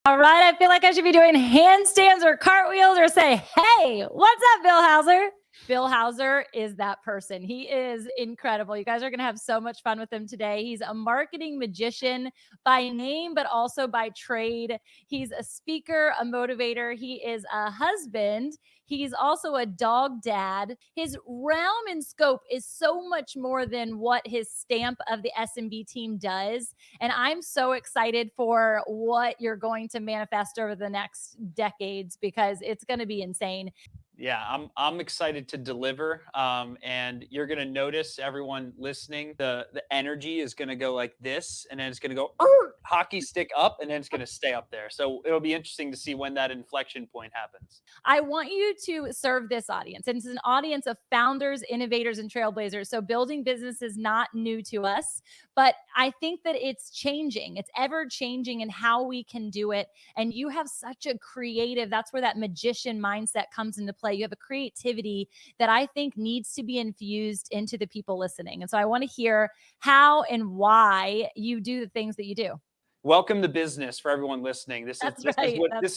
All right, I feel like I should be doing handstands or cartwheels or say, hey, what's up, Bill Hauser? Bill Hauser is that person. He is incredible. You guys are going to have so much fun with him today. He's a marketing magician by name, but also by trade. He's a speaker, a motivator. He is a husband. He's also a dog dad. His realm and scope is so much more than what his stamp of the SMB team does. And I'm so excited for what you're going to manifest over the next decades because it's going to be insane. Yeah, I'm excited to deliver. And you're gonna notice, everyone listening, the energy is gonna go like this, and then it's gonna go hockey stick up, and then it's gonna stay up there. So it'll be interesting to see when that inflection point happens. I want you to serve this audience. And it's an audience of founders, innovators, and trailblazers. So building business is not new to us, but I think that it's changing. It's ever changing in how we can do it. And you have such a creative, that's where that magician mindset comes into play. You have a creativity that I think needs to be infused into the people listening. And so I want to hear how and why you do the things that you do. Welcome to business for everyone listening. This is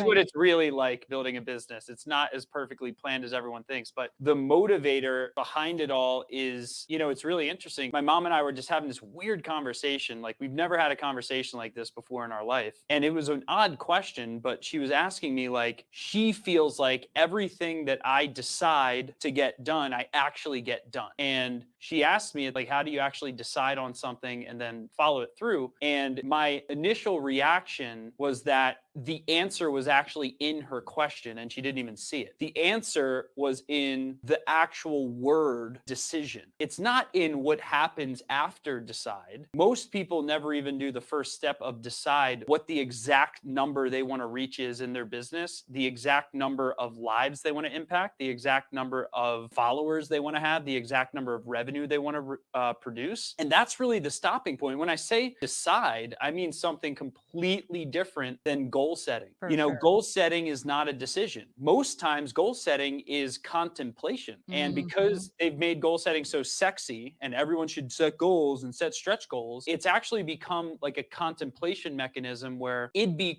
what it's really like, building a business. It's not as perfectly planned as everyone thinks, but the motivator behind it all is, it's really interesting. My mom and I were just having this weird conversation. Like, we've never had a conversation like this before in our life. And it was an odd question, but she was asking me, like, she feels like everything that I decide to get done, I actually get done. And she asked me, like, how do you actually decide on something and then follow it through? And my initial reaction was that the answer was actually in her question and she didn't even see it. The answer was in the actual word decision. It's not in what happens after decide. Most people never even do the first step of decide what the exact number they want to reach is in their business, the exact number of lives they want to impact, the exact number of followers they want to have, the exact number of revenue they want to produce. And that's really the stopping point. When I say decide, I mean something completely different than goal setting. Sure. Goal setting is not a decision. Most times goal setting is contemplation. And because they've made goal setting so sexy and everyone should set goals and set stretch goals, it's actually become like a contemplation mechanism where it'd be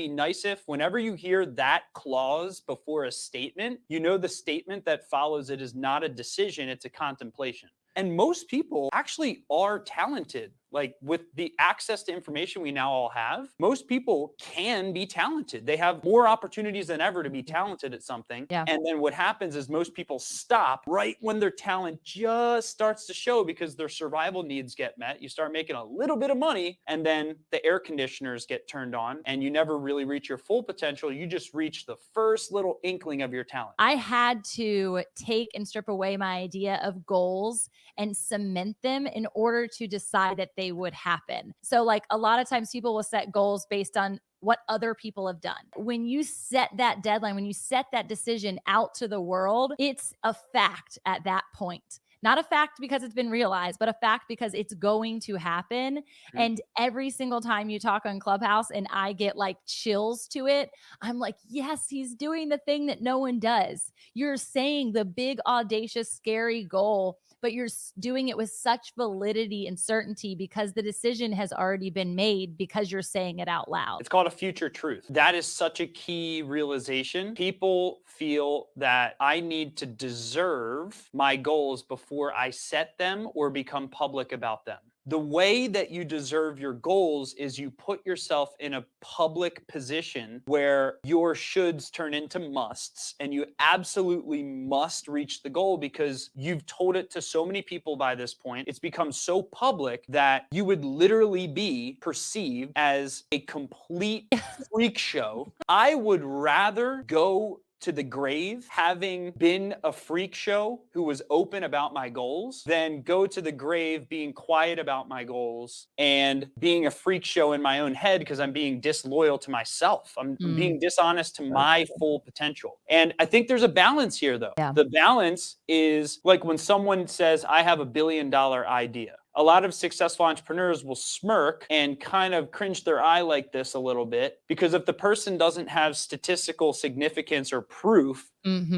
nice if whenever you hear that clause before a statement, the statement that follows it is not a decision, it's a contemplation. And most people actually are talented. Like, with the access to information we now all have, most people can be talented. They have more opportunities than ever to be talented at something. Yeah. And then what happens is most people stop right when their talent just starts to show because their survival needs get met. You start making a little bit of money and then the air conditioners get turned on and you never really reach your full potential. You just reach the first little inkling of your talent. I had to take and strip away my idea of goals and cement them in order to decide that they would happen. So, like, a lot of times people will set goals based on what other people have done. When you set that deadline, when you set that decision out to the world, it's a fact at that point. Not a fact because it's been realized, but a fact because it's going to happen. And every single time you talk on Clubhouse and I get like chills to it, I'm like, yes, he's doing the thing that no one does. You're saying the big, audacious, scary goal, but you're doing it with such validity and certainty because the decision has already been made because you're saying it out loud. It's called a future truth. That is such a key realization. People feel that I need to deserve my goals before I set them or become public about them. The way that you deserve your goals is you put yourself in a public position where your shoulds turn into musts and you absolutely must reach the goal because you've told it to so many people by this point. It's become so public that you would literally be perceived as a complete freak show. I would rather go to the grave having been a freak show who was open about my goals than go to the grave being quiet about my goals and being a freak show in my own head because I'm being disloyal to myself. I'm being dishonest to my full potential. And I think there's a balance here, though. Yeah. The balance is like when someone says, I have $1 billion idea. a lot of successful entrepreneurs will smirk and kind of cringe their eye like this a little bit, because if the person doesn't have statistical significance or proof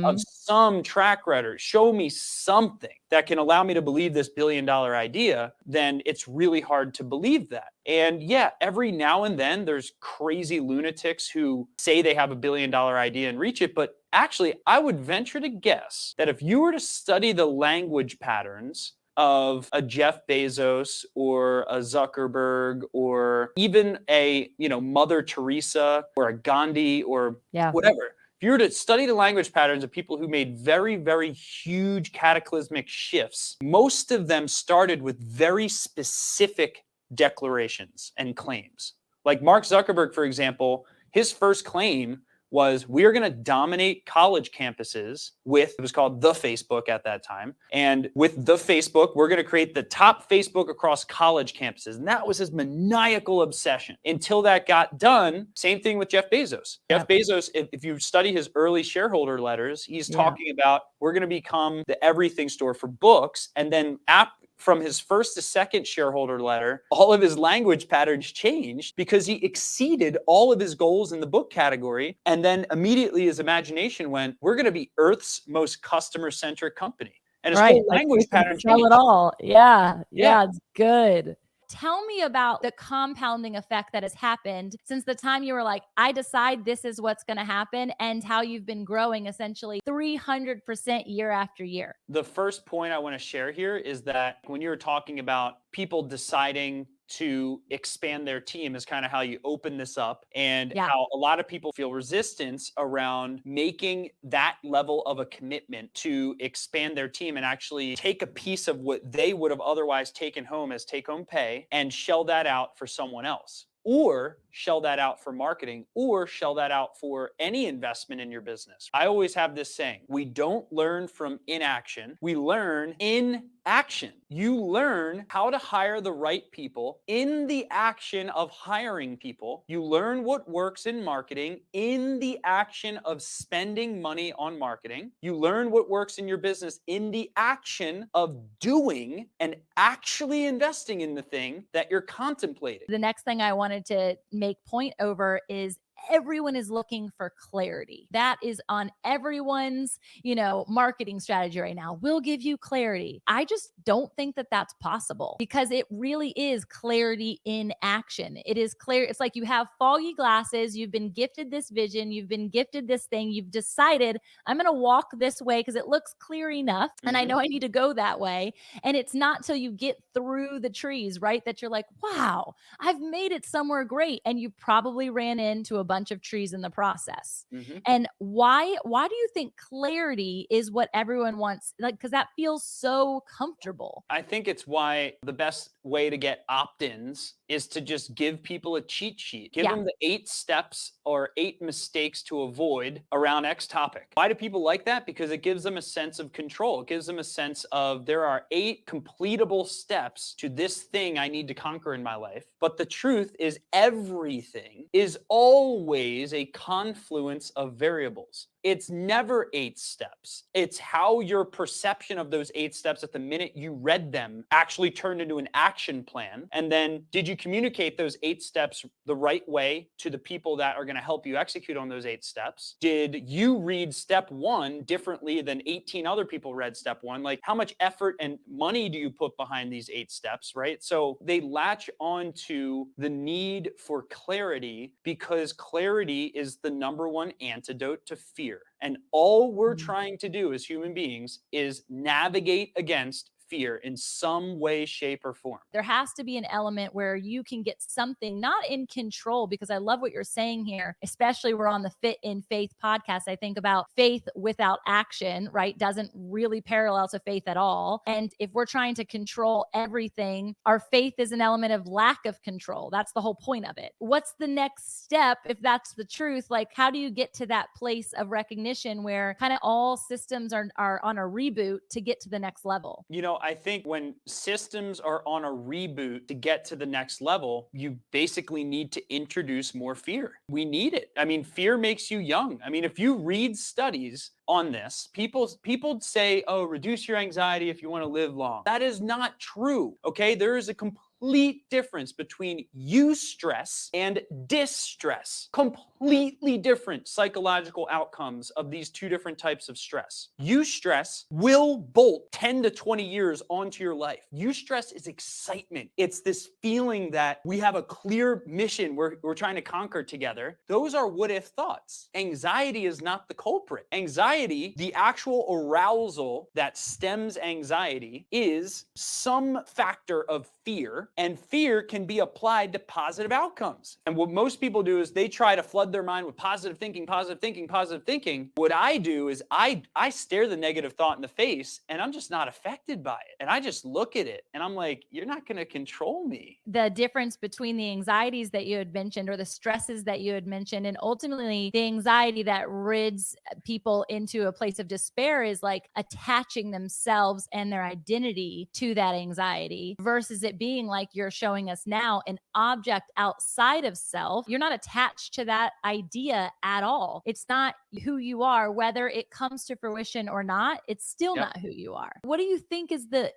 of some track record, show me something that can allow me to believe this billion-dollar idea, then it's really hard to believe that. And yeah, every now and then there's crazy lunatics who say they have a billion-dollar idea and reach it. But actually, I would venture to guess that if you were to study the language patterns of a Jeff Bezos or a Zuckerberg or even a, Mother Teresa or a Gandhi or whatever, if you were to study the language patterns of people who made very, very huge cataclysmic shifts, most of them started with very specific declarations and claims. Like Mark Zuckerberg, for example, his first claim was, we are going to dominate college campuses with, it was called the Facebook at that time. And with the Facebook, we're going to create the top Facebook across college campuses. And that was his maniacal obsession until that got done. Same thing with Jeff Bezos. Jeff Bezos, if you study his early shareholder letters, he's talking about, we're going to become the everything store for books. And then from his first to second shareholder letter, all of his language patterns changed because he exceeded all of his goals in the book category. And then immediately his imagination went, we're going to be Earth's most customer-centric company. And his whole language pattern changed. It all. Yeah, it's good. Tell me about the compounding effect that has happened since the time you were like, I decide this is what's going to happen, and how you've been growing essentially 300% year after year. The first point I want to share here is that when you're talking about people deciding to expand their team, is kind of how you open this up, and how a lot of people feel resistance around making that level of a commitment to expand their team and actually take a piece of what they would have otherwise taken home as take-home pay and shell that out for someone else, or shell that out for marketing, or shell that out for any investment in your business. I always have this saying, we don't learn from inaction, we learn in action. You learn how to hire the right people in the action of hiring people. You learn what works in marketing in the action of spending money on marketing. You learn what works in your business in the action of doing and actually investing in the thing that you're contemplating. The next thing I wanted to make point over is everyone is looking for clarity. That is on everyone's, marketing strategy right now. We'll give you clarity. I just don't think that that's possible, because it really is clarity in action. It is clear. It's like you have foggy glasses. You've been gifted this vision. You've been gifted this thing. You've decided, I'm going to walk this way because it looks clear enough. And I know I need to go that way. And it's not till you get through the trees, right, that you're like, wow, I've made it somewhere great. And you probably ran into a bunch of trees in the process. And why do you think clarity is what everyone wants? Like, because that feels so comfortable. I think it's why the best way to get opt-ins is to just give people a cheat sheet. Give them the 8 steps or 8 mistakes to avoid around X topic. Why do people like that? Because it gives them a sense of control. It gives them a sense of, there are 8 completable steps to this thing I need to conquer in my life. But the truth is, everything is always a confluence of variables. It's never 8 steps. It's how your perception of those 8 steps at the minute you read them actually turned into an action plan. And then, did you communicate those 8 steps the right way to the people that are going to help you execute on those 8 steps? Did you read step 1 differently than 18 other people read step 1? Like, how much effort and money do you put behind these 8 steps, right? So they latch on to the need for clarity, because clarity is the #1 antidote to fear. And all we're trying to do as human beings is navigate against fear in some way, shape, or form. There has to be an element where you can get something not in control, because I love what you're saying here, especially we're on the Fit in Faith podcast. I think about faith without action, right? Doesn't really parallel to faith at all. And if we're trying to control everything, our faith is an element of lack of control. That's the whole point of it. What's the next step if that's the truth? Like, how do you get to that place of recognition where kind of all systems are on a reboot to get to the next level? You know, I think when systems are on a reboot to get to the next level, you basically need to introduce more fear. We need it. I mean, fear makes you young. I mean, if you read studies on this, people say, oh, reduce your anxiety if you want to live long. That is not true. Okay. There is a complete difference between eustress and distress. Completely different psychological outcomes of these two different types of stress. Eustress will bolt 10 to 20 years onto your life. Eustress is excitement. It's this feeling that we have a clear mission we're trying to conquer together. Those are what if thoughts. Anxiety is not the culprit. Anxiety, the actual arousal that stems anxiety, is some factor of fear, and fear can be applied to positive outcomes. And what most people do is they try to flood their mind with positive thinking, positive thinking, positive thinking. What I do is I stare the negative thought in the face, and I'm just not affected by it. And I just look at it and I'm like, you're not going to control me. The difference between the anxieties that you had mentioned or the stresses that you had mentioned, and ultimately the anxiety that rids people into a place of despair, is like attaching themselves and their identity to that anxiety versus it being like you're showing us now, an object outside of self. You're not attached to that idea at all. It's not who you are, whether it comes to fruition or not. It's still not who you are. What do you think is the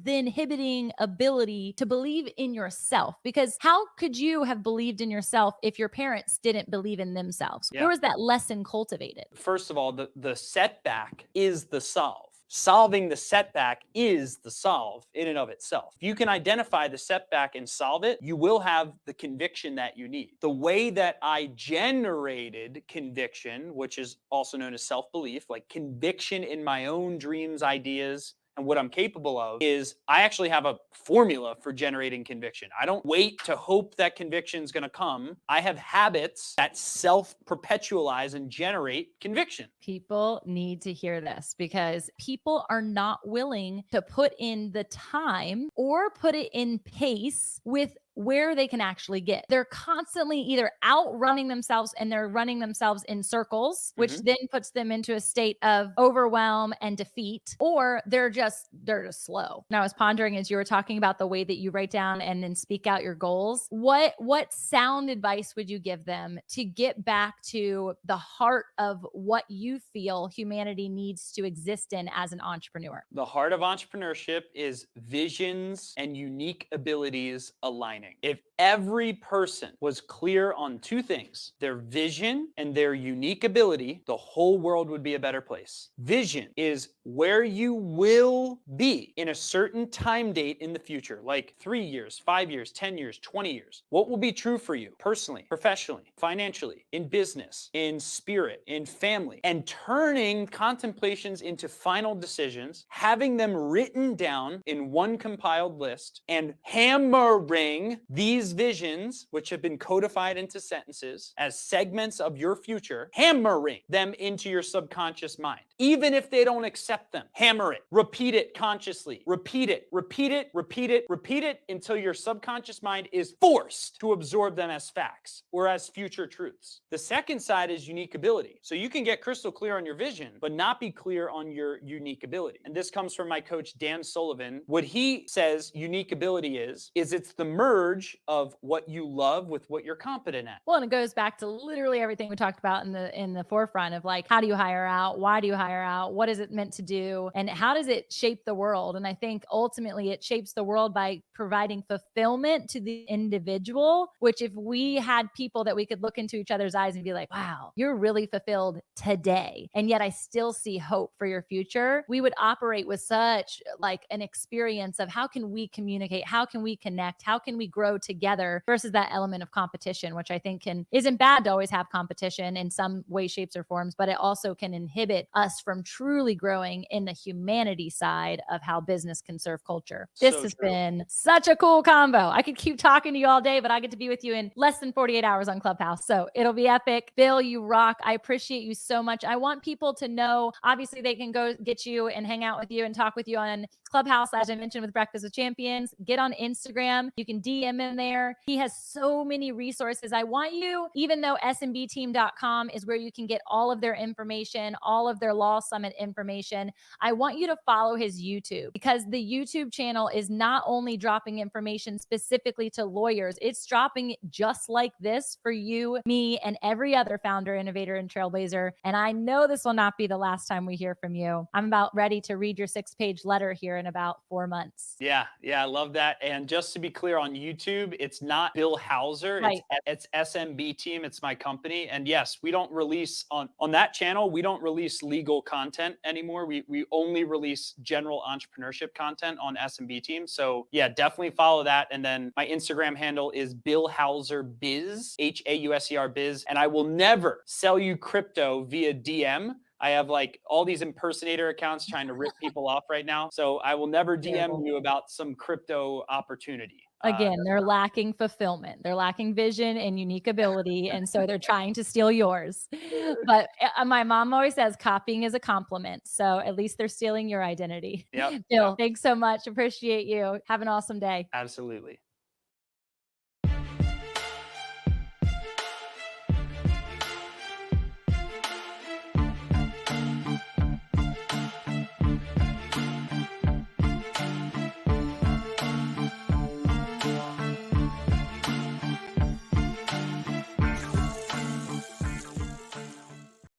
inhibiting ability to believe in yourself? Because how could you have believed in yourself if your parents didn't believe in themselves? Where was that lesson cultivated? First of all, the setback is the solve. Solving the setback is the solve in and of itself. If you can identify the setback and solve it, you will have the conviction that you need. The way that I generated conviction, which is also known as self-belief, like conviction in my own dreams, ideas, and what I'm capable of, is I actually have a formula for generating conviction. I don't wait to hope that conviction is going to come. I have habits that self-perpetualize and generate conviction. People need to hear this because people are not willing to put in the time or put it in pace with where they can actually get. They're constantly either outrunning themselves and they're running themselves in circles, which then puts them into a state of overwhelm and defeat, or they're just slow. Now, I was pondering as you were talking about the way that you write down and then speak out your goals. What sound advice would you give them to get back to the heart of what you feel humanity needs to exist in as an entrepreneur? The heart of entrepreneurship is visions and unique abilities aligning. If every person was clear on two things, their vision and their unique ability, the whole world would be a better place. Vision is where you will be in a certain time date in the future, like 3 years, 5 years, 10 years, 20 years. What will be true for you personally, professionally, financially, in business, in spirit, in family, and turning contemplations into final decisions, having them written down in one compiled list, and hammering these visions, which have been codified into sentences as segments of your future, hammering them into your subconscious mind. Even if they don't accept them, hammer it, repeat it consciously, repeat it, repeat it, repeat it, repeat it until your subconscious mind is forced to absorb them as facts or as future truths. The second side is unique ability. So you can get crystal clear on your vision, but not be clear on your unique ability. And this comes from my coach, Dan Sullivan. What he says unique ability is it's the merge of what you love with what you're competent at. Well, and it goes back to literally everything we talked about in the forefront of like, how do you hire out? Why do you hire out? What is it meant to do? And how does it shape the world? And I think ultimately it shapes the world by providing fulfillment to the individual, which if we had people that we could look into each other's eyes and be like, wow, you're really fulfilled today, and yet I still see hope for your future, we would operate with such like an experience of how can we communicate? How can we connect? How can we grow together versus that element of competition, which I think isn't bad to always have competition in some way, shapes, or forms, but it also can inhibit us from truly growing in the humanity side of how business can serve culture. This has been such a cool combo. I could keep talking to you all day, but I get to be with you in less than 48 hours on Clubhouse. So it'll be epic. Bill, you rock. I appreciate you so much. I want people to know, obviously they can go get you and hang out with you and talk with you on Clubhouse, as I mentioned, with Breakfast with Champions. Get on Instagram. You can DM him there. He has so many resources. I want you, even though smbteam.com is where you can get all of their information, all of their Law Summit information, I want you to follow his YouTube, because the YouTube channel is not only dropping information specifically to lawyers, it's dropping just like this for you, me, and every other founder, innovator, and trailblazer. And I know this will not be the last time we hear from you. I'm about ready to read your 6-page letter here in about 4 months. Yeah, I love that. And just to be clear, on YouTube, it's not Bill Hauser. Right. It's SMB Team. It's my company. And yes, we don't release on that channel. We don't release legal content anymore. We only release general entrepreneurship content on SMB Team. So yeah, definitely follow that. And then my Instagram handle is Bill Hauser Biz, Hauser Biz. And I will never sell you crypto via DM. I have like all these impersonator accounts trying to rip people off right now. So I will never DM you about some crypto opportunity. Again, they're lacking fulfillment. They're lacking vision and unique ability. And so they're trying to steal yours. But my mom always says copying is a compliment. So at least they're stealing your identity. Yep. Bill, thanks so much. Appreciate you. Have an awesome day. Absolutely.